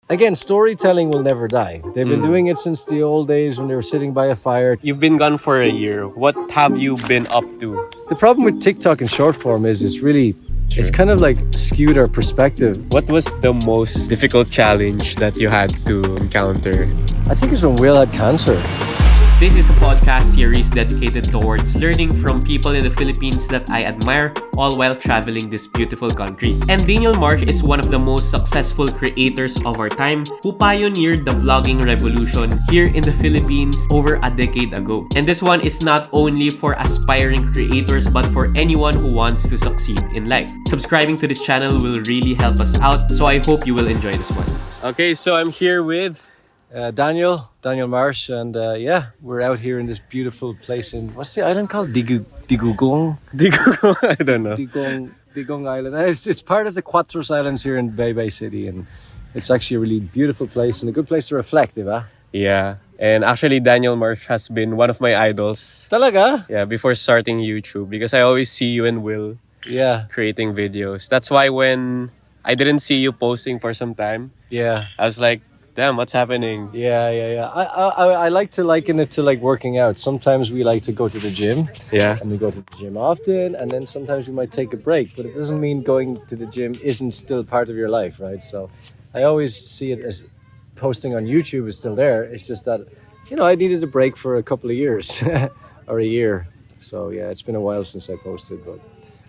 Again, storytelling will never die. They've been doing it since the old days when they were sitting by a fire. You've been gone for a year. What have you been up to? The problem with TikTok in short form is it's kind of like skewed our perspective. What was the most difficult challenge that you had to encounter? I think it's when Will had cancer. This is a podcast series dedicated towards learning from people in the Philippines that I admire, all while traveling this beautiful country. And Daniel Marsh is one of the most successful creators of our time who pioneered the vlogging revolution here in the Philippines over a decade ago. And this one is not only for aspiring creators but for anyone who wants to succeed in life. Subscribing to this channel will really help us out, so I hope you will enjoy this one. Okay, so I'm here with Daniel Marsh, and we're out here in this beautiful place in, what's the island called? Digugong? I don't know. Digong Island. And it's part of the Cuatros Islands here in Bay City, and it's actually a really beautiful place and a good place to reflect, diba? Yeah, and actually Daniel Marsh has been one of my idols. Talaga? Yeah, before starting YouTube, because I always see you and Will creating videos. That's why when I didn't see you posting for some time, I was like, damn, what's happening? Yeah. I like to liken it to like working out. Sometimes we like to go to the gym. Yeah. And we go to the gym often, and then sometimes we might take a break. But it doesn't mean going to the gym isn't still part of your life, right? So I always see it as posting on YouTube is still there. It's just that, I needed a break for a couple of years or a year. So yeah, it's been a while since I posted, but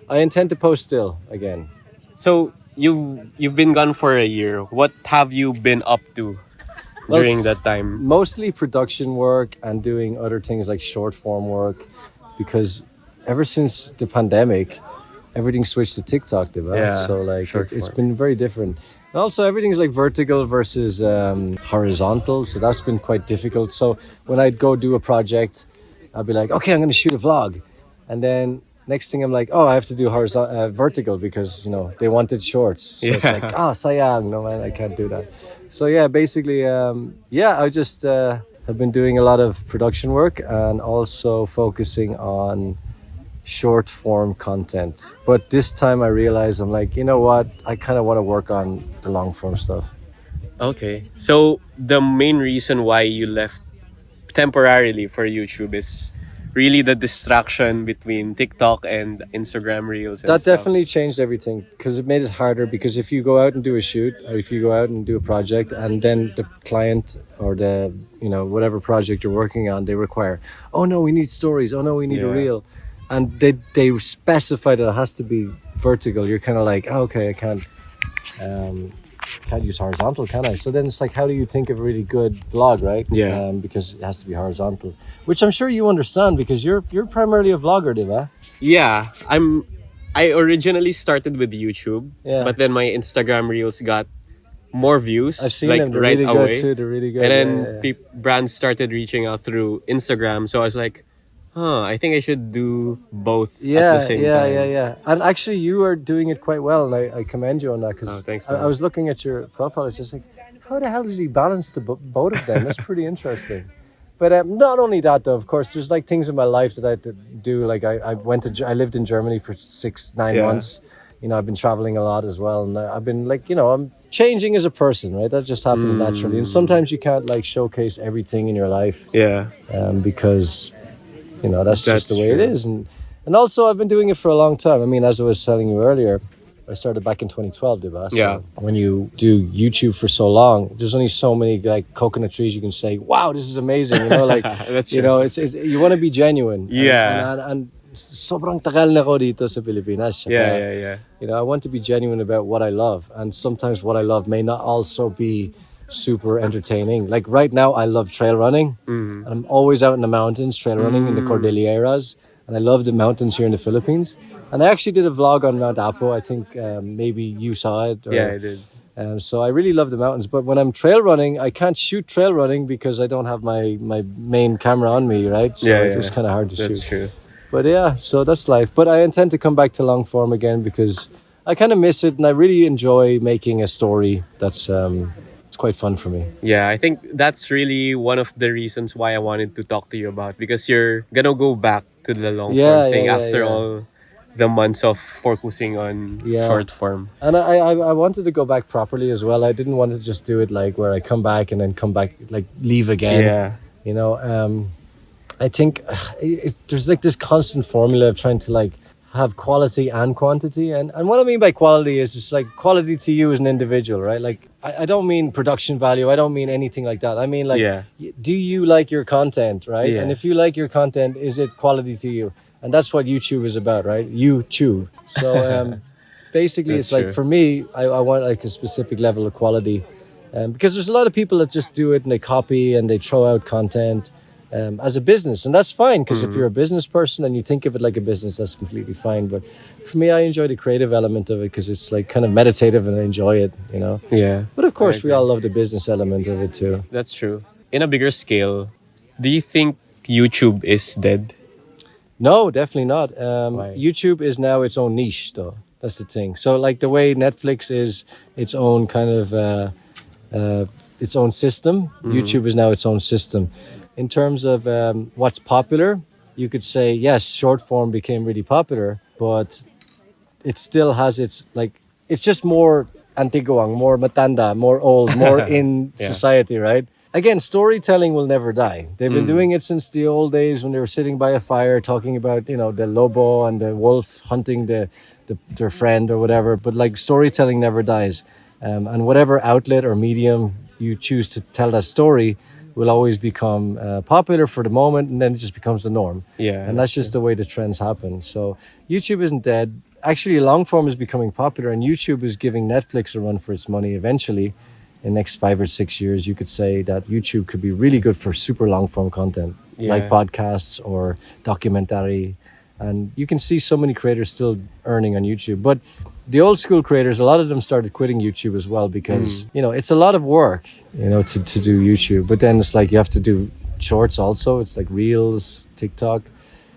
I intend to post still again. So you've been gone for a year. What have you been up to during that time? Mostly production work and doing other things like short form work, because ever since the pandemic, everything switched to TikTok, diba? Yeah, so like it's been very different. And also everything's like vertical versus horizontal, so that's been quite difficult. So when I'd go do a project, I'd be like, okay, I'm going to shoot a vlog, and then next thing I'm like, I have to do vertical because, they wanted shorts. So it's like, sayang, no man, I can't do that. So yeah, basically, I just have been doing a lot of production work and also focusing on short form content. But this time I realized I'm like, you know what? I kind of want to work on the long form stuff. Okay. So the main reason why you left temporarily for YouTube is really the distraction between TikTok and Instagram Reels. And that stuff. Definitely changed everything, because it made it harder. Because if you go out and do a shoot, or if you go out and do a project, and then the client or the whatever project you're working on, they require, oh no, we need stories. Oh no, we need a reel, and they specify that it has to be vertical. You're kind of like, okay, I can't use horizontal, can I? So then it's like, how do you think of a really good vlog, right? Yeah. Because it has to be horizontal, which I'm sure you understand because you're primarily a vlogger, diba? Yeah, I originally started with YouTube, but then my Instagram Reels got more views. I've seen like them. They're right really away. good too. They're really good. And then brands started reaching out through Instagram, so I was like, I think I should do both at the same time. Yeah. And actually, you are doing it quite well, and I commend you on that, because thanks, I was looking at your profile. It's just like, how the hell does he balance both of them? That's pretty interesting. But not only that, though, of course, there's like things in my life that I had to do. Like I lived in Germany for 9 months. I've been traveling a lot as well, and I've been like, I'm changing as a person, right? That just happens naturally, and sometimes you can't like showcase everything in your life. Yeah. Because that's just the way true. it is, and also I've been doing it for a long time. I mean, as I was telling you earlier, I started back in 2012, diba? So when you do YouTube for so long, there's only so many like coconut trees you can say, wow, this is amazing. Like, That's true. it's you want to be genuine. Yeah. And sobrang tagal na ko dito sa Pilipinas. Yeah. I want to be genuine about what I love, and sometimes what I love may not also be super entertaining. Like right now, I love trail running. And I'm always out in the mountains, trail running in the Cordilleras, and I love the mountains here in the Philippines. And I actually did a vlog on Mount Apo. I think maybe you saw it. Yeah, I did. So I really love the mountains. But when I'm trail running, I can't shoot trail running because I don't have my main camera on me, right? So it's kind of hard to shoot. That's true. But yeah, so that's life. But I intend to come back to long form again because I kind of miss it, and I really enjoy making a story that's it's quite fun for me. Yeah, I think that's really one of the reasons why I wanted to talk to you about, because you're gonna go back to the long form thing after all the months of focusing on short form. And I wanted to go back properly as well. I didn't want to just do it like where I come back and then come back, like leave again. Yeah. You know, I think there's like this constant formula of trying to like have quality and quantity. And what I mean by quality is it's like quality to you as an individual, right? Like I don't mean production value. I don't mean anything like that. I mean like, do you like your content, right? Yeah. And if you like your content, is it quality to you? And that's what YouTube is about, right? YouTube. So basically it's like, for me, I want like a specific level of quality. Because there's a lot of people that just do it and they copy and they throw out content as a business. And that's fine, because if you're a business person and you think of it like a business, that's completely fine. But for me, I enjoy the creative element of it because it's like kind of meditative and I enjoy it, you know? Yeah. But of course, we all love the business element of it too. That's true. In a bigger scale, do you think YouTube is dead? No, definitely not. Why? YouTube is now its own niche, though. That's the thing. So, like the way Netflix is its own kind of its own system, YouTube is now its own system. In terms of what's popular, you could say yes, short form became really popular, but it still has its like it's just more antiguang, more matanda, more old, more in society, right? Again, storytelling will never die. They've been doing it since the old days when they were sitting by a fire talking about, you know, the lobo and the wolf hunting their friend or whatever. But like storytelling never dies. And whatever outlet or medium you choose to tell that story will always become popular for the moment, and then it just becomes the norm. Yeah. And that's just the way the trends happen. So YouTube isn't dead. Actually, long form is becoming popular, and YouTube is giving Netflix a run for its money eventually. In the next 5 or 6 years, you could say that YouTube could be really good for super long form content, like podcasts or documentary. And you can see so many creators still earning on YouTube. But the old school creators, a lot of them started quitting YouTube as well because, you know, it's a lot of work, you know, to do YouTube. But then it's like you have to do shorts also. It's like Reels, TikTok.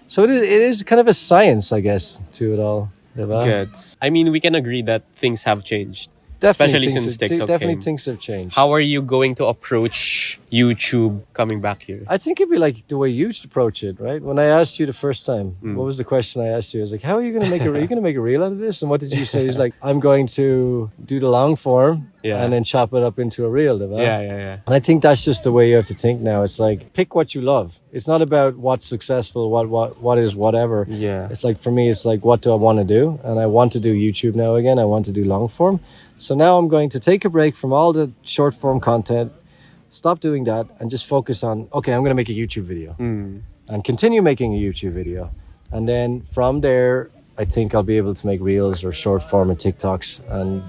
So it is kind of a science, I guess, to it all. Good. I mean, we can agree that things have changed. Definitely Especially since TikTok definitely came. things have changed. How are you going to approach YouTube coming back here? I think it'd be like the way you should approach it, right? When I asked you the first time, what was the question I asked you? I was like, how are you going to make are you going to make a reel out of this? And what did you say? He's like, I'm going to do the long form and then chop it up into a reel. Yeah. And I think that's just the way you have to think now. It's like, pick what you love. It's not about what's successful, what is whatever. Yeah. It's like, for me, it's like, what do I want to do? And I want to do YouTube now again. I want to do long form. So now I'm going to take a break from all the short form content, stop doing that, and just focus on, okay, I'm going to make a YouTube video and continue making a YouTube video. And then from there, I think I'll be able to make reels or short form and TikToks. And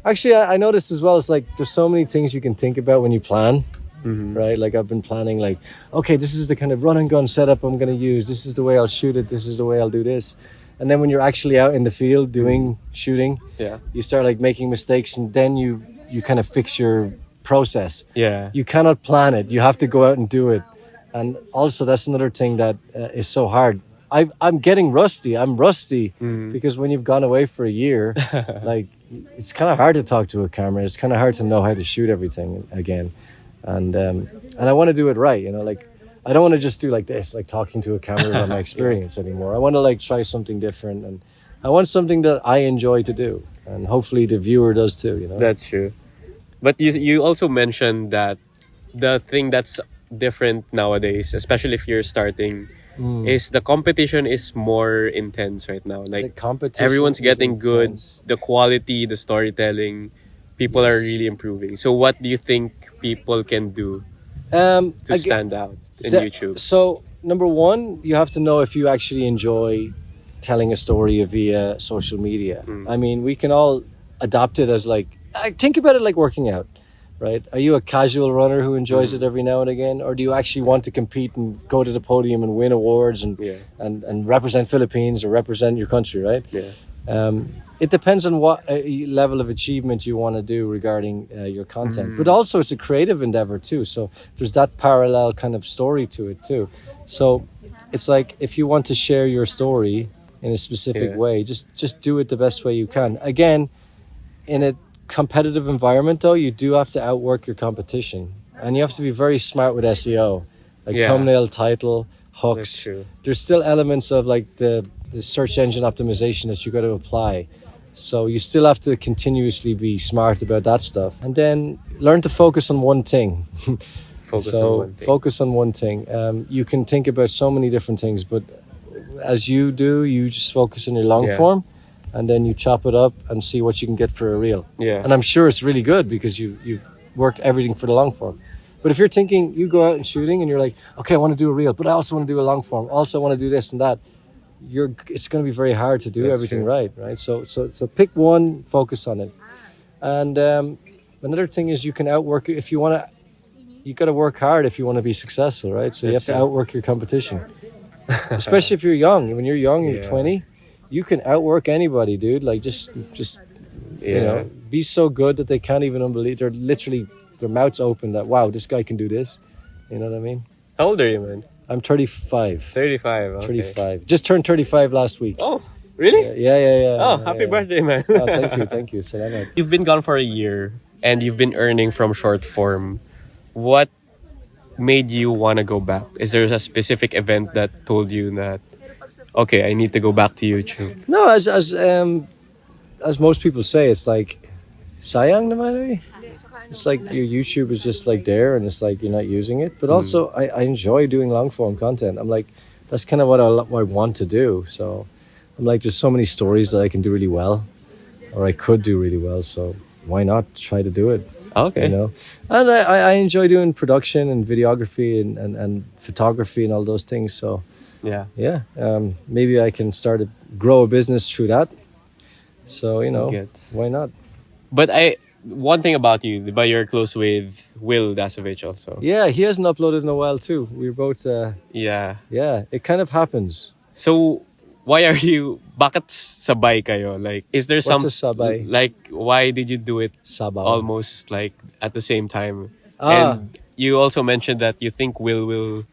actually, I noticed as well, it's like there's so many things you can think about when you plan, right? Like I've been planning like, okay, this is the kind of run and gun setup I'm going to use. This is the way I'll shoot it. This is the way I'll do this. And then when you're actually out in the field doing shooting, you start like making mistakes, and then you kind of fix your process. Yeah. You cannot plan it. You have to go out and do it. And also that's another thing that is so hard. I'm getting rusty. I'm rusty because when you've gone away for a year, like it's kind of hard to talk to a camera. It's kind of hard to know how to shoot everything again. And I want to do it right, you know, like I don't want to just do like this, like talking to a camera about my experience anymore. I want to like try something different, and I want something that I enjoy to do, and hopefully the viewer does too, you know. That's true. But you also mentioned that the thing that's different nowadays, especially if you're starting, is the competition is more intense right now. Like everyone's getting good, the quality, the storytelling, people are really improving. So what do you think people can do to stand out in YouTube? So number one, you have to know if you actually enjoy telling a story via social media. I mean, we can all adopt it as like, think about it like working out, right? Are you a casual runner who enjoys it every now and again? Or do you actually want to compete and go to the podium and win awards and represent Philippines or represent your country, right? It depends on what level of achievement you want to do regarding your content. But also it's a creative endeavor too. So there's that parallel kind of story to it too. So it's like if you want to share your story in a specific way, just do it the best way you can. Again, in a competitive environment though, you do have to outwork your competition. And you have to be very smart with SEO. Like thumbnail, title, hooks. That's true. There's still elements of like the the search engine optimization that you got to apply. So you still have to continuously be smart about that stuff, and then learn to focus on one thing. Focus on one thing. You can think about so many different things, but as you do, you just focus on your long form, and then you chop it up and see what you can get for a reel. Yeah. And I'm sure it's really good because you've worked everything for the long form. But if you're thinking, you go out and shooting and you're like, okay, I want to do a reel, but I also want to do a long form. Also, I want to do this and that. It's going to be very hard to do everything right? So pick one, focus on it. And another thing is you can outwork it if you want to. You got to work hard if you want to be successful, right? So you have to outwork your competition. Especially if you're young. When you're young, you're 20, you can outwork anybody, dude. Like just you know, be so good that they can't even unbelieve. They're literally, their mouths open that, wow, this guy can do this. You know what I mean? How old are you, man? I'm 35. 35. Okay. 35. Just turned 35 last week. Oh, really? Yeah. Oh, happy birthday, man. Oh, thank you. Salamat. You've been gone for a year and you've been earning from short form. What made you want to go back? Is there a specific event that told you that, okay, I need to go back to YouTube? No, as most people say, it's like sayang naman eh. It's like your YouTube is just like there, and it's like you're not using it. But also, I enjoy doing long form content. I'm like, that's kind of what I want to do. So I'm like, there's so many stories that I can do really well, or I could do really well. So why not try to do it? Okay. You know, and I enjoy doing production and videography and photography and all those things. So yeah, maybe I can grow a business through that. So you know, why not? But one thing about you, but you're close with Will Dasovich also. Yeah, he hasn't uploaded in a while too. We're both. Yeah, it kind of happens. So why are you? Bakit sabay kayo? Like, is there some? What's a sabay? Like, why did you do it Sabaw. almost like at the same time? And you also mentioned that you think will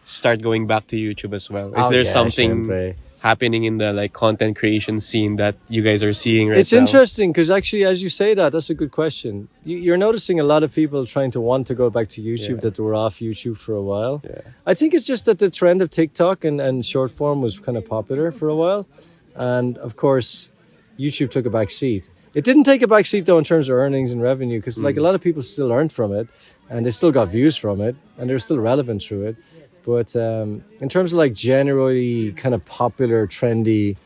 start going back to YouTube as well. Is there something happening in the like content creation scene that you guys are seeing right now? It's interesting because actually, as you say that's a good question. You're noticing a lot of people trying to want to go back to YouTube that were off YouTube for a while. Yeah. I think it's just that the trend of TikTok and short form was kind of popular for a while. And of course, YouTube took a back seat. It didn't take a back seat though in terms of earnings and revenue because like a lot of people still earned from it and they still got views from it and they're still relevant through it. But in terms of like generally kind of popular, trendy,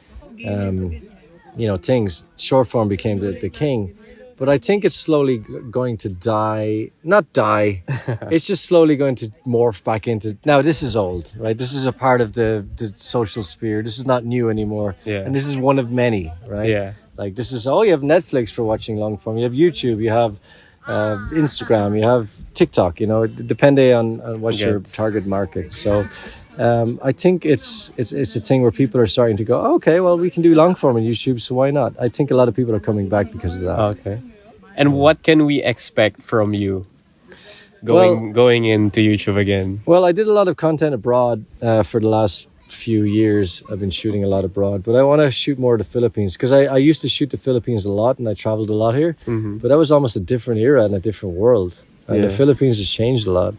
things, short form became the king. But I think it's slowly going to die. Not die. It's just slowly going to morph back into... Now, this is old, right? This is a part of the social sphere. This is not new anymore. Yeah. And this is one of many, right? Yeah. Like this is... you have Netflix for watching long form. You have YouTube. You have... Instagram, you have TikTok, depending on what's your target market. So I think it's a thing where people are starting to go, okay, well, we can do long form on YouTube, so why not? I think a lot of people are coming back because of that. Okay. And what can we expect from you going into YouTube again? Well, I did a lot of content abroad for the last few years. I've been shooting a lot abroad, but I want to shoot more of the Philippines because I used to shoot the Philippines a lot and I traveled a lot here, but that was almost a different era and a different world, and the Philippines has changed a lot,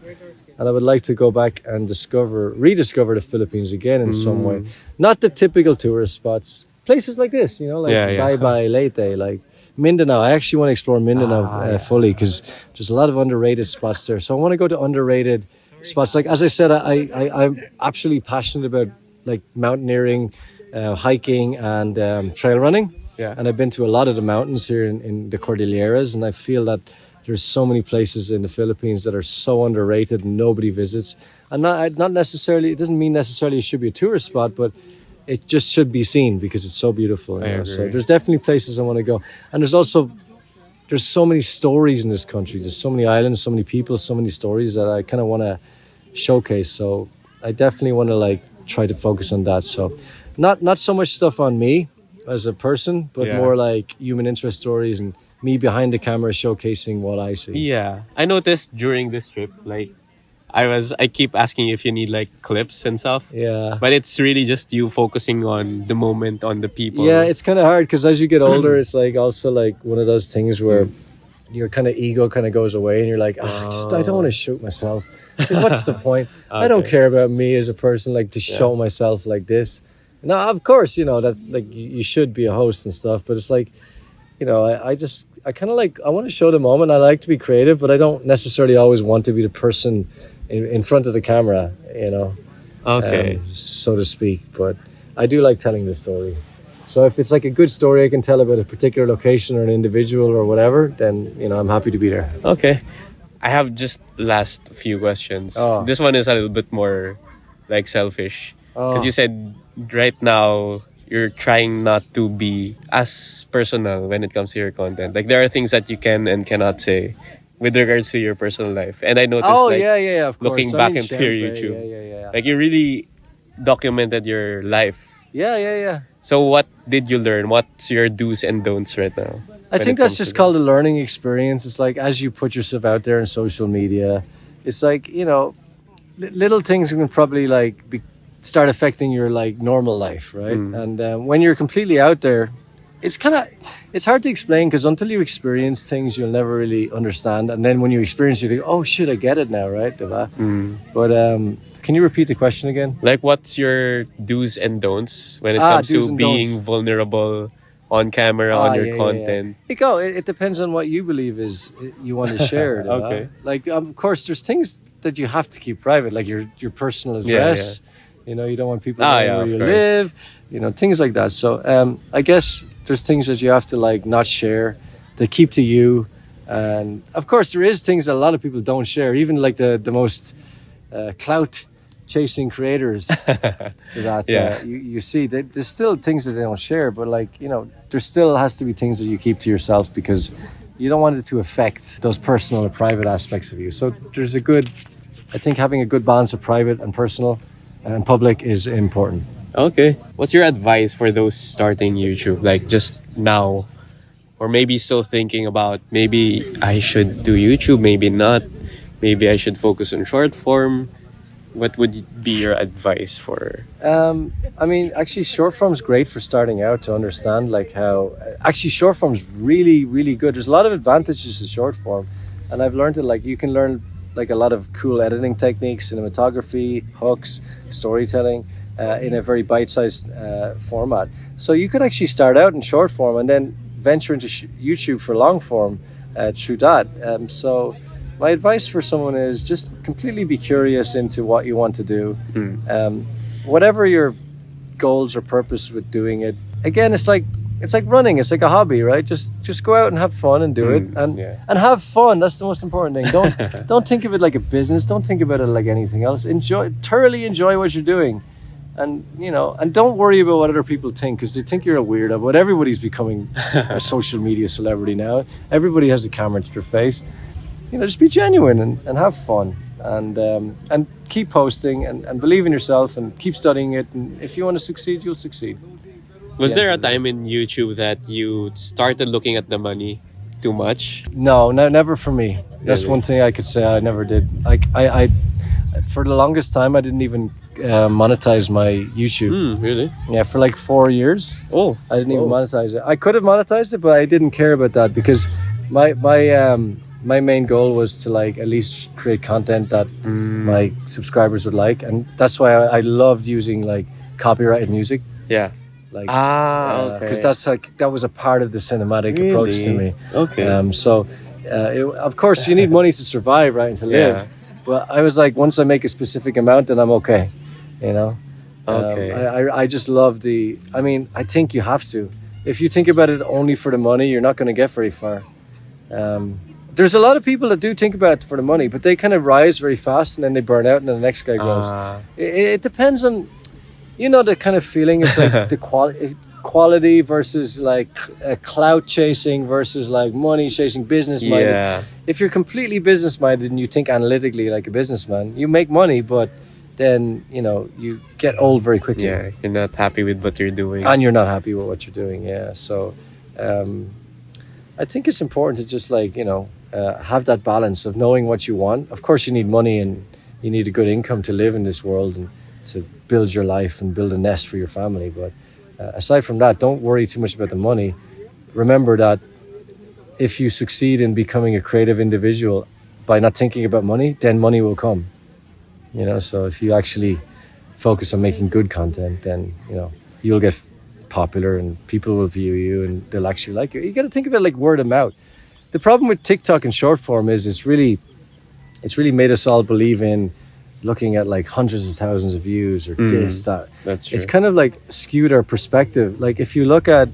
and I would like to go back and rediscover the Philippines again in some way. Not the typical tourist spots, places like this, Bye Leyte, like Mindanao. I actually want to explore Mindanao fully because there's a lot of underrated spots there, so I want to go to underrated spots. Like as I said, I'm absolutely passionate about like mountaineering, hiking and trail running. Yeah. And I've been to a lot of the mountains here in the Cordilleras, and I feel that there's so many places in the Philippines that are so underrated and nobody visits. And not necessarily, it doesn't mean necessarily it should be a tourist spot, but it just should be seen because it's so beautiful. So there's definitely places I want to go. And there's so many stories in this country. There's so many islands, so many people, so many stories that I kind of want to showcase. So I definitely want to like try to focus on that. So not so much stuff on me as a person, but more like human interest stories and me behind the camera showcasing what I see. Yeah. I noticed during this trip, like I keep asking if you need like clips and stuff. Yeah. But it's really just you focusing on the moment, on the people. Yeah, it's kind of hard because as you get older, it's like also like one of those things where your kind of ego kind of goes away and you're like, I don't want to shoot myself. So what's the point? I don't care about me as a person, like to show myself like this. Now, of course, that's like you should be a host and stuff, but it's like, I kind of like, I want to show the moment. I like to be creative, but I don't necessarily always want to be the person in front of the camera, Okay. so to speak. But I do like telling the story. So if it's like a good story I can tell about a particular location or an individual or whatever, then, I'm happy to be there. Okay. I have just last few questions. Oh. This one is a little bit more like selfish. Because you said right now you're trying not to be as personal when it comes to your content. Like there are things that you can and cannot say with regards to your personal life. And I noticed yeah, of course. looking back into your YouTube. Yeah. Like you really documented your life. Yeah. So what did you learn? What's your do's and don'ts right now? I think that's just called a learning experience. It's like as you put yourself out there in social media, it's like, little things can probably like start affecting your like normal life, right? And when you're completely out there, it's hard to explain because until you experience things, you'll never really understand. And then when you experience it, you think, oh shit, I get it now, right? But can you repeat the question again? Like, what's your do's and don'ts when it comes to being vulnerable on camera, on your content? Yeah. It depends on what you believe is you want to share. Okay. Like, of course, there's things that you have to keep private, like your personal address. You don't want people to know where you live. Things like that. So I guess there's things that you have to like not share, to keep to you. And of course, there is things that a lot of people don't share, even like the most clout chasing creators that you see there's still things that they don't share, but like there still has to be things that you keep to yourself because you don't want it to affect those personal or private aspects of you. So there's I think having a good balance of private and personal and public is important. Okay. What's your advice for those starting YouTube, like just now, or maybe still thinking about maybe I should do YouTube, maybe not, maybe I should focus on short form? What would be your advice for? I mean, actually, short form's great for starting out to understand like how. Actually, short form's really, really good. There's a lot of advantages to short form, and I've learned it. Like you can learn like a lot of cool editing techniques, cinematography, hooks, storytelling in a very bite-sized format. So you could actually start out in short form and then venture into YouTube for long form through that. So. My advice for someone is just completely be curious into what you want to do. Whatever your goals or purpose with doing it. Again, it's like running. It's like a hobby, right? Just go out and have fun and do it, and have fun. That's the most important thing. Don't think of it like a business. Don't think about it like anything else. Thoroughly enjoy what you're doing, and and don't worry about what other people think because they think you're a weirdo. But everybody's becoming a social media celebrity now. Everybody has a camera to their face. Just be genuine and have fun and keep posting and believe in yourself and keep studying it. And if you want to succeed, you'll succeed. Was there a time in YouTube that you started looking at the money too much? No, never for me. That's one thing I could say I never did. I for the longest time, I didn't even monetize my YouTube. Really? Yeah, for like 4 years. Oh, I didn't even monetize it. I could have monetized it, but I didn't care about that because my main goal was to like at least create content that my subscribers would like, and that's why I loved using like copyrighted music. Yeah. Like okay. Because that was a part of the cinematic approach to me. Okay. Of course you need money to survive, right, and to live. Yeah. But I was like, once I make a specific amount, then I'm okay. Okay. I just love I think you have to. If you think about it only for the money, you're not going to get very far. There's a lot of people that do think about it for the money, but they kind of rise very fast and then they burn out and then the next guy goes. It depends on, the kind of feeling. It's like the quality versus like clout chasing versus like money chasing, business minded. Yeah. If you're completely business minded and you think analytically like a businessman, you make money, but then, you get old very quickly. Yeah, you're not happy with what you're doing. And you're not happy with what you're doing, yeah. So I think it's important to just like, have that balance of knowing what you want. Of course, you need money and you need a good income to live in this world and to build your life and build a nest for your family. But aside from that, don't worry too much about the money. Remember that if you succeed in becoming a creative individual by not thinking about money, then money will come. So if you actually focus on making good content, then, you'll get popular and people will view you and they'll actually like you. You got to think of it like word of mouth. The problem with TikTok and short form is it's really made us all believe in looking at like hundreds of thousands of views or this, that. That's true. It's kind of like skewed our perspective. Like if you look at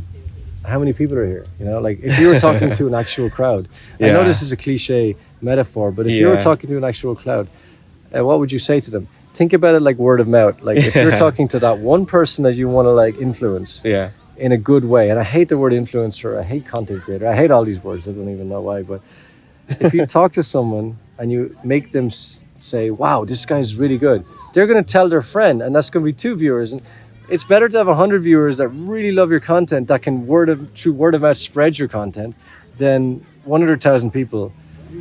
how many people are here, you know, like if you were talking to an actual crowd, I know this is a cliche metaphor, but if you were talking to an actual crowd, what would you say to them? Think about it like word of mouth. Like if you're talking to that one person that you want to like influence in a good way, and I hate the word influencer, I hate content creator, I hate all these words, I don't even know why, but if you talk to someone and you make them say, wow, this guy's really good, they're going to tell their friend, and that's going to be 2 viewers. And it's better to have 100 viewers that really love your content, that can through word of mouth spread your content, than 100,000 people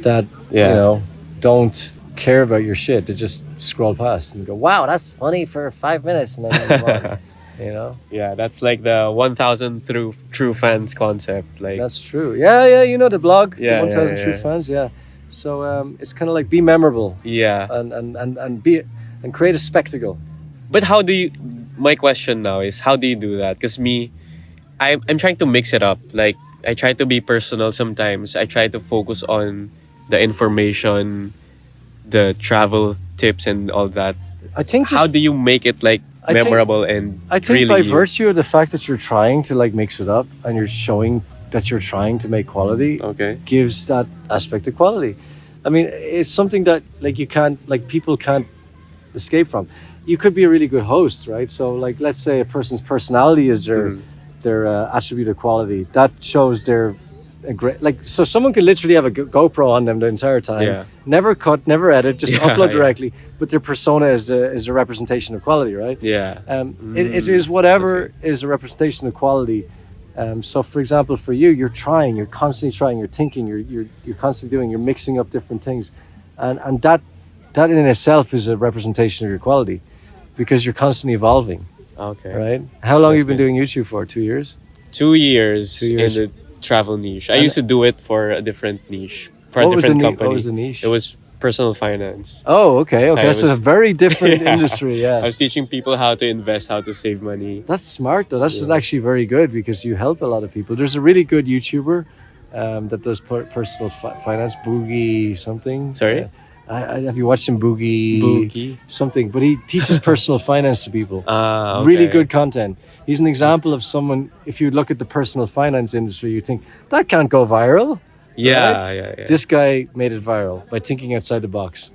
that you know don't care about your shit. They just scroll past and go, wow, that's funny for 5 minutes, and then move on. You know? Yeah, that's like the 1,000 true fans concept. Like that's true. Yeah, you know the blog, the 1,000 true fans. Yeah. So it's kind of like be memorable. Yeah. And create a spectacle. But how do you? My question now is, how do you do that? Because I'm trying to mix it up. Like I try to be personal sometimes. I try to focus on the information, the travel tips, and all that. I think how do you make it like memorable and I think really by virtue of the fact that you're trying to like mix it up and you're showing that you're trying to make quality, gives that aspect of quality. I mean, it's something that like you can't, like people can't escape from. You could be a really good host, right? So like let's say a person's personality is their attribute of quality. That shows they're a great, like, so someone could literally have a GoPro on them the entire time, never cut, never edit, just upload directly, but their persona is a representation of quality, right? It is whatever is a representation of quality. So for example, for you, you're constantly trying, you're thinking, you're constantly doing, you're mixing up different things, and that in itself is a representation of your quality, because you're constantly evolving. Right? How long have you been doing YouTube for? 2 years? 2 years in the travel niche. I used to do it for a different niche, for a different company. What was the niche? It was personal finance. Oh, okay. So it's a very different industry. Yeah, I was teaching people how to invest, how to save money. That's smart though. That's actually very good, because you help a lot of people. There's a really good YouTuber that does personal finance, Boogie something. Sorry? Have you watched him? Boogie something, but he teaches personal finance to people. Okay. Really good content. He's an example of someone, if you look at the personal finance industry, you think that can't go viral. Yeah. This guy made it viral by thinking outside the box.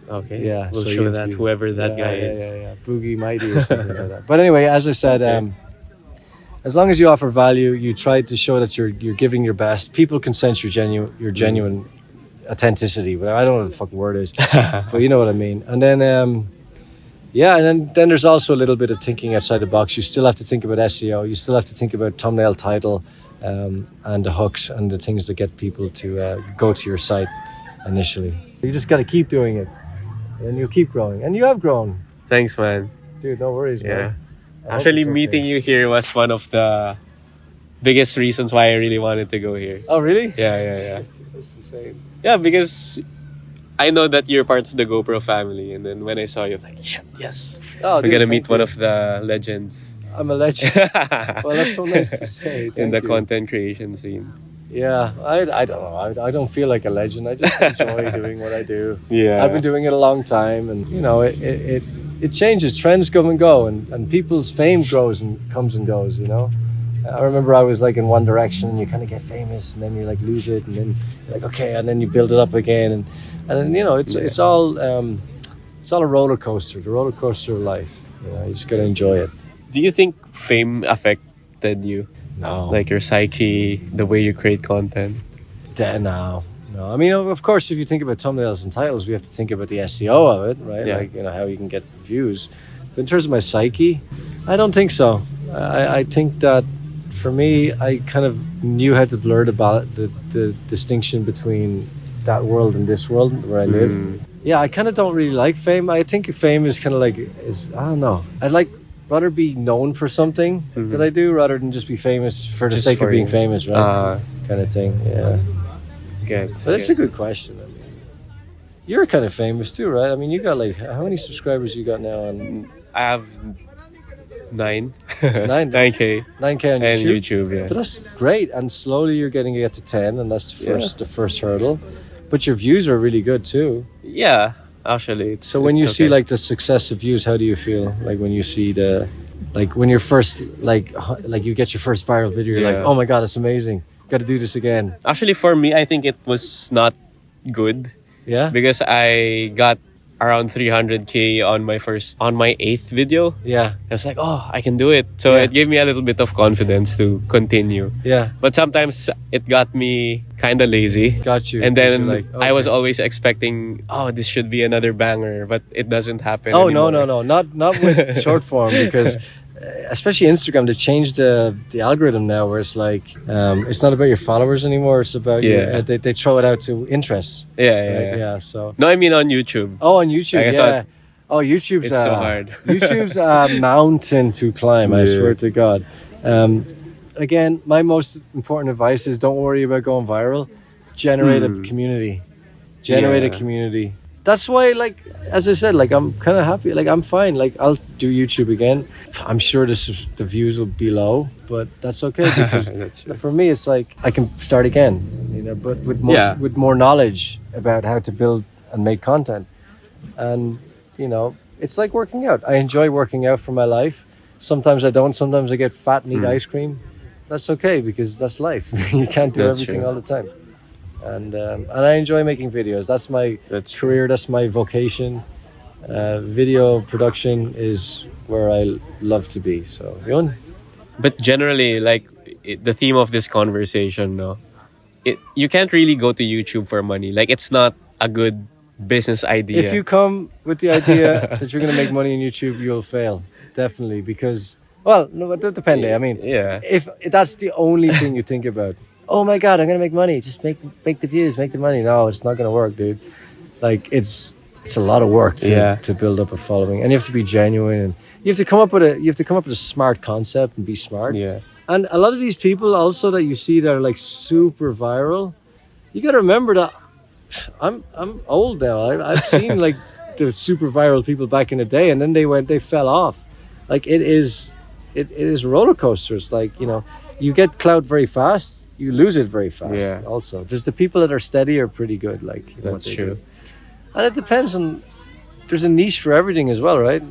Okay. Yeah. We'll show that whoever that guy is. Yeah. Boogie Mighty or something like that. But anyway, as I said, as long as you offer value, you try to show that you're giving your best. People can sense your genuine authenticity, but I don't know what the fucking word is, but you know what I mean. And then and then there's also a little bit of thinking outside the box. You still have to think about SEO, you still have to think about thumbnail, title, and the hooks and the things that get people to go to your site initially. You just got to keep doing it, and you'll keep growing, and you have grown. Thanks, man. Dude, no worries, man. Actually, meeting you here was one of the biggest reasons why I really wanted to go here. Oh, really? Yeah. That's insane. Yeah, because I know that you're part of the GoPro family, and then when I saw you, I'm like, shit, yes. Oh, we're gonna meet one of the legends. I'm a legend. Well, that's so nice to say. In the content creation scene. Yeah, I don't know. I don't feel like a legend. I just enjoy doing what I do. Yeah. I've been doing it a long time, and you know, it changes. Trends come and go, and people's fame grows and comes and goes, you know. I remember I was like in one direction, and you kind of get famous, and then you like lose it, and then you're like, okay, and then you build it up again, and then, you know, it's all a roller coaster, the roller coaster of life. You know, you just gotta enjoy it. Do you think fame affected you? No. Like your psyche, the way you create content? No. I mean, of course, if you think about thumbnails and titles, we have to think about the SEO of it, right? Yeah. Like, you know, how you can get views. But in terms of my psyche, I don't think so. I think that for me, I kind of knew how to blur the distinction between that world and this world where I live. Yeah, I kind of don't really like fame. I think fame is kind of like, I don't know. I'd rather be known for something that I do rather than just be famous for the sake of being famous, right? Kind of thing, yeah. But that's a good question. I mean, you're kind of famous too, right? I mean, you got like, how many subscribers you got now on? I have 9. Nine. 9K. 9K on And YouTube. YouTube, yeah. But that's great, and slowly you're getting to get to 10, and that's the first hurdle. But your views are really good too. Yeah, actually. So when it's you see okay. like the success of views, how do you feel? Like when you see when you're first like you get your first viral video, you're like, Yeah. oh my god, that's amazing. Got to do this again. Actually, for me, I think it was not good Yeah. because I got around 300K on my 8th video. Yeah. I was like, oh, I can do it. So Yeah. it gave me a little bit of confidence to continue. Yeah. But sometimes it got me kind of lazy. Got you. And 'Cause then you're like, I was okay. always expecting, oh, this should be another banger, but it doesn't happen Oh anymore. no, not with short form, because especially Instagram, they changed the algorithm now, where it's like it's not about your followers anymore. It's about Yeah. they throw it out to interests. Yeah, Right? yeah. Yeah. So No, I mean on YouTube. oh, on YouTube, Like, I yeah. thought Oh, YouTube's it's so hard. YouTube's a mountain to climb. I Yeah. swear to God. Again, my most important advice is don't worry about going viral. Generate a community. Generate a Yeah. community. That's why, like, as I said, like, I'm kind of happy. Like, I'm fine. Like, I'll do YouTube again. I'm sure the views will be low, but that's okay, because That's true. for me, it's like I can start again, you know, but Yeah. with more knowledge about how to build and make content. And, you know, it's like working out. I enjoy working out for my life. Sometimes I don't. Sometimes I get fat and eat ice cream. That's okay, because that's life. You can't do That's everything true. all the time. And I enjoy making videos. That's my That's true. career. That's my vocation. Video production is where I love to be. So, yun. But generally, like the theme of this conversation, no, you can't really go to YouTube for money. Like it's not a good business idea. If you come with the idea that you're going to make money on YouTube, you'll fail. Definitely. Because, well, no, it depends. I mean, Yeah. if that's the only thing you think about, oh my God, I'm going to make money. Just make the views, make the money. No, it's not going to work, dude. Like, it's a lot of work to build up a following, and you have to be genuine, and you have to come up with a smart concept and be smart. Yeah. And a lot of these people also that you see that are like super viral, you got to remember that I'm old now. I've seen like the super viral people back in the day, and then they fell off. Like it is roller coasters. Like, you know, you get clout very fast, you lose it very fast. Yeah. Also, there's the people that are steady are pretty good. Like, you know, what That's they true. do. And it depends on. There's a niche for everything as well, right?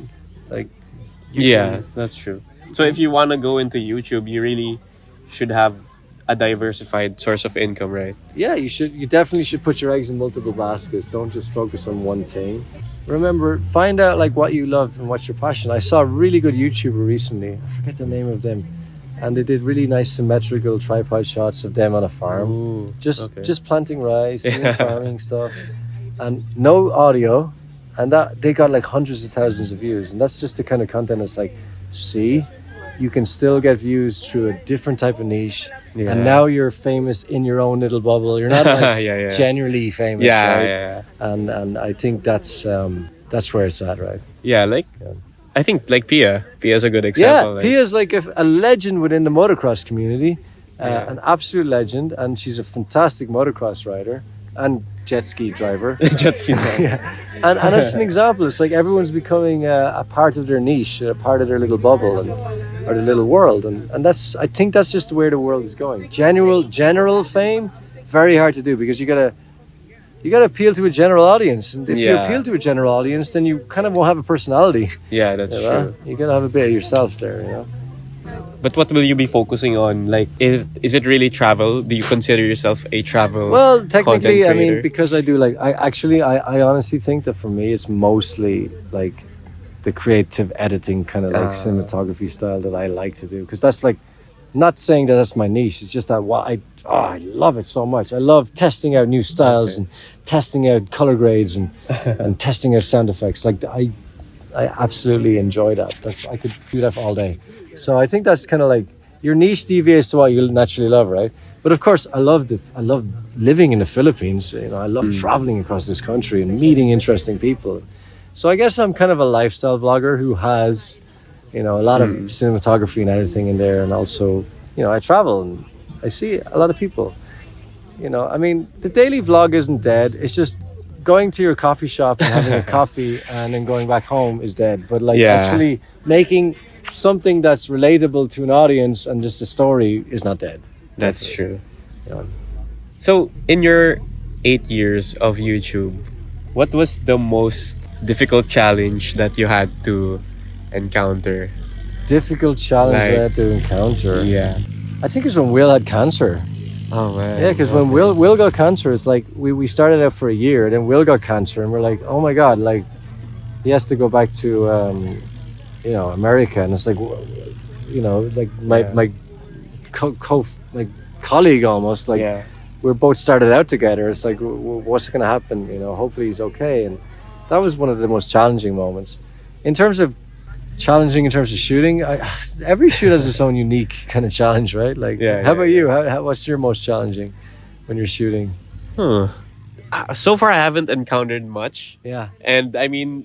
Like. Yeah, that's true. So if you want to go into YouTube, you really should have a diversified source of income, right? Yeah, you should. You definitely should put your eggs in multiple baskets. Don't just focus on one thing. Remember, find out like what you love and what's your passion. I saw a really good YouTuber recently. I forget the name of them, and they did really nice symmetrical tripod shots of them on a farm, Ooh, just okay. just planting rice, doing farming stuff, and no audio, and that they got like hundreds of thousands of views. And that's just the kind of content that's like, see, you can still get views through a different type of niche. Yeah. And now you're famous in your own little bubble. You're not like Yeah. generally famous, Yeah, right? yeah. And I think that's where it's at, right? Yeah, like Yeah. I think like Pia's a good example. Yeah, like, Pia's like a legend within the motocross community, Yeah. an absolute legend, and she's a fantastic motocross rider and jet ski driver. jet ski. Yeah, and it's an example. It's like everyone's becoming a part of their niche, a part of their little bubble, or their little world, and that's. I think that's just the way the world is going. General fame, very hard to do, because you gotta appeal to a general audience, and if you Yeah. appeal to a general audience, then you kind of won't have a personality. Yeah, that's You know? true. You gotta have a bit of yourself there, you know. But what will you be focusing on? Like, is it really travel? Do you consider yourself a travel? Well, technically, content I mean, creator? because I do like, I honestly think that for me, it's mostly like the creative editing kind of like cinematography style that I like to do. Because that's like, not saying that that's my niche. It's just that I love it so much. I love testing out new styles and testing out color grades and and testing out sound effects. Like I absolutely enjoy that. I could do that for all day. So I think that's kind of like your niche deviates to what you naturally love, right? But of course, I love living in the Philippines. You know, I love traveling across this country and meeting interesting people. So I guess I'm kind of a lifestyle vlogger who has, you know, a lot of cinematography and editing in there, and also, you know, I travel and I see a lot of people. You know, I mean, the daily vlog isn't dead. It's just going to your coffee shop and having a coffee and then going back home is dead. But like Yeah. actually making something that's relatable to an audience and just the story is not dead. That's true. You know. So, in your 8 years of YouTube, what was the most difficult challenge that you had to encounter? Difficult challenge I had to encounter. Yeah. I think it's when Will had cancer. Oh man. Yeah, because when Will got cancer, it's like we started out for a year, then Will got cancer, and we're like, oh my god, like he has to go back to America, and it's like, like my colleague almost, like we're both started out together. It's like, what's going to happen? Hopefully he's okay, and that was one of the most challenging moments. In terms of challenging in terms of shooting, every shoot has its own unique kind of challenge, right? Like, how about you? What's your most challenging when you're shooting? So far, I haven't encountered much. Yeah. And I mean,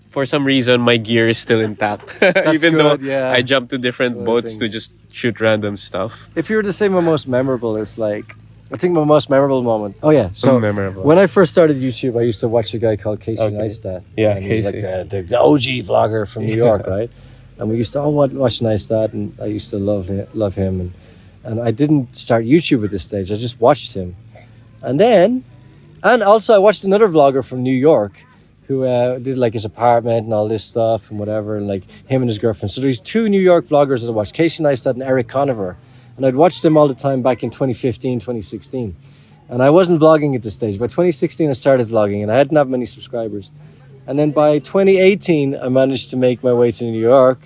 for some reason, my gear is still intact. Even though I jumped to different boats to just shoot random stuff. If you were to say my most memorable, it's like, I think my most memorable moment. Oh yeah, so memorable. When I first started YouTube, I used to watch a guy called Casey Neistat. Yeah, and Casey. He's like the OG vlogger from New York, right? And we used to all watch Neistat, and I used to love him. And I didn't start YouTube at this stage. I just watched him, and also I watched another vlogger from New York who did like his apartment and all this stuff and whatever, and like him and his girlfriend. So there's two New York vloggers that I watched, Casey Neistat and Eric Conover. And I'd watched them all the time back in 2015, 2016. And I wasn't vlogging at this stage. By 2016, I started vlogging and I didn't have many subscribers. And then by 2018, I managed to make my way to New York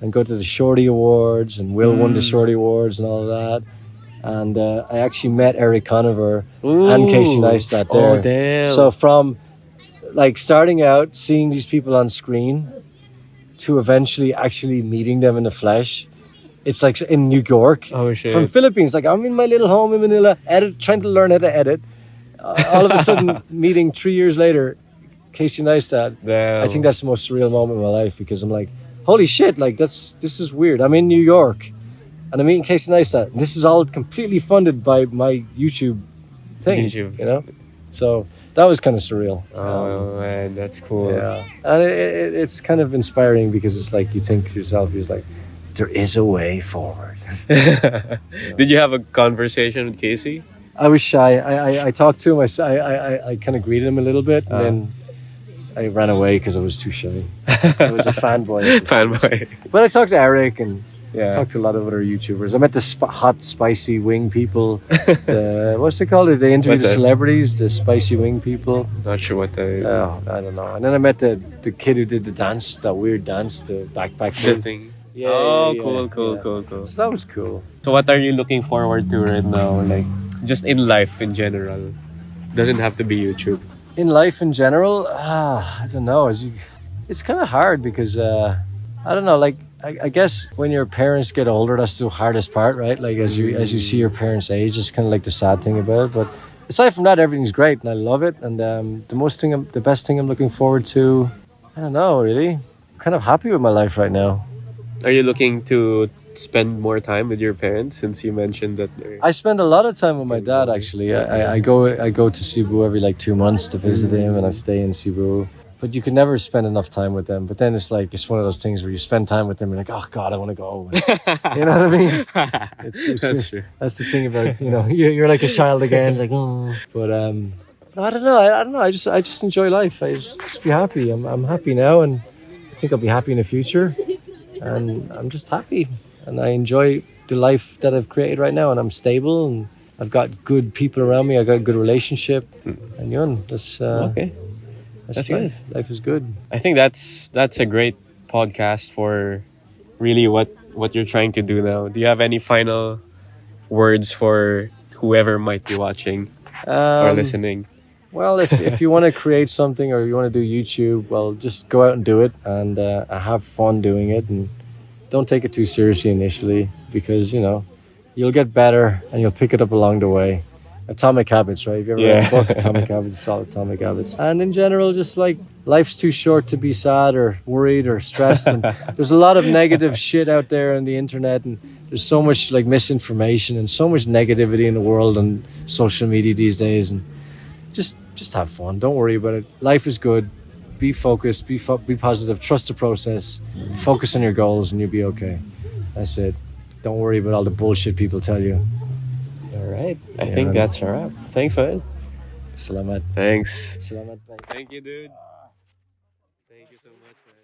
and go to the Shorty Awards, and Will won the Shorty Awards and all of that. And I actually met Eric Conover and Casey Neistat there. Oh, damn. So from like starting out, seeing these people on screen to eventually actually meeting them in the flesh, it's like in New York. Oh shit! From Philippines, like I'm in my little home in Manila, trying to learn how to edit. All of a sudden, meeting 3 years later, Casey Neistat. Damn. I think that's the most surreal moment in my life, because I'm like, holy shit! Like this is weird. I'm in New York, and I'm meeting Casey Neistat. This is all completely funded by my YouTube thing. So that was kind of surreal. Oh man, that's cool. Yeah, and it's kind of inspiring, because it's like you think to yourself, you're like, there is a way forward. Did you have a conversation with Casey? I was shy. I talked to him. I kind of greeted him a little bit, and then I ran away because I was too shy. I was a fanboy. But I talked to Eric and talked to a lot of other YouTubers. I met the hot spicy wing people. What's it called? They interview the celebrities, the spicy wing people. Not sure what that is. Oh, I don't know. And then I met the kid who did the dance, that weird dance, the backpack thing. Yeah, cool. So that was cool. So what are you looking forward to right now? Like, just in life in general. Doesn't have to be YouTube. In life in general, I don't know. It's kind of hard because I don't know. Like I guess when your parents get older, that's the hardest part, right? Like as you see your parents age, it's kind of like the sad thing about it. But aside from that, everything's great and I love it. And the best thing I'm looking forward to, I don't know really. I'm kind of happy with my life right now. Are you looking to spend more time with your parents, since you mentioned that I spend a lot of time with my dad actually. I go to Cebu every like 2 months to visit him, and I stay in Cebu. But you can never spend enough time with them. But then it's one of those things where you spend time with them and you're like, oh God, I want to go. You know what I mean? That's true. That's the thing about, you're like a child again. Like, oh. But I don't know. I just enjoy life. I just be happy. I'm happy now, and I think I'll be happy in the future. And I'm just happy, and I enjoy the life that I've created right now, and I'm stable, and I've got good people around me. I got a good relationship, and that's okay. That's life. Good. Life is good. I think that's a great podcast for really what you're trying to do now. Do you have any final words for whoever might be watching or listening? Well, if you want to create something, or you want to do YouTube, well, just go out and do it, and have fun doing it, and don't take it too seriously initially, because you'll get better and you'll pick it up along the way. Atomic Habits, right? If you ever read a book, Atomic Habits, it's all Atomic Habits. And in general, just like life's too short to be sad or worried or stressed, and there's a lot of negative shit out there on the internet, and there's so much like misinformation and so much negativity in the world and social media these days, and just have fun. Don't worry about it. Life is good. be focused, be positive, trust the process, focus on your goals, and you'll be okay. That's it. Don't worry about all the bullshit people tell you. All right. I Yeah, think man. that's a wrap. Thanks, man. Salamat. Thanks. Salamat. Bye. Thank you, dude. Thank you so much, man.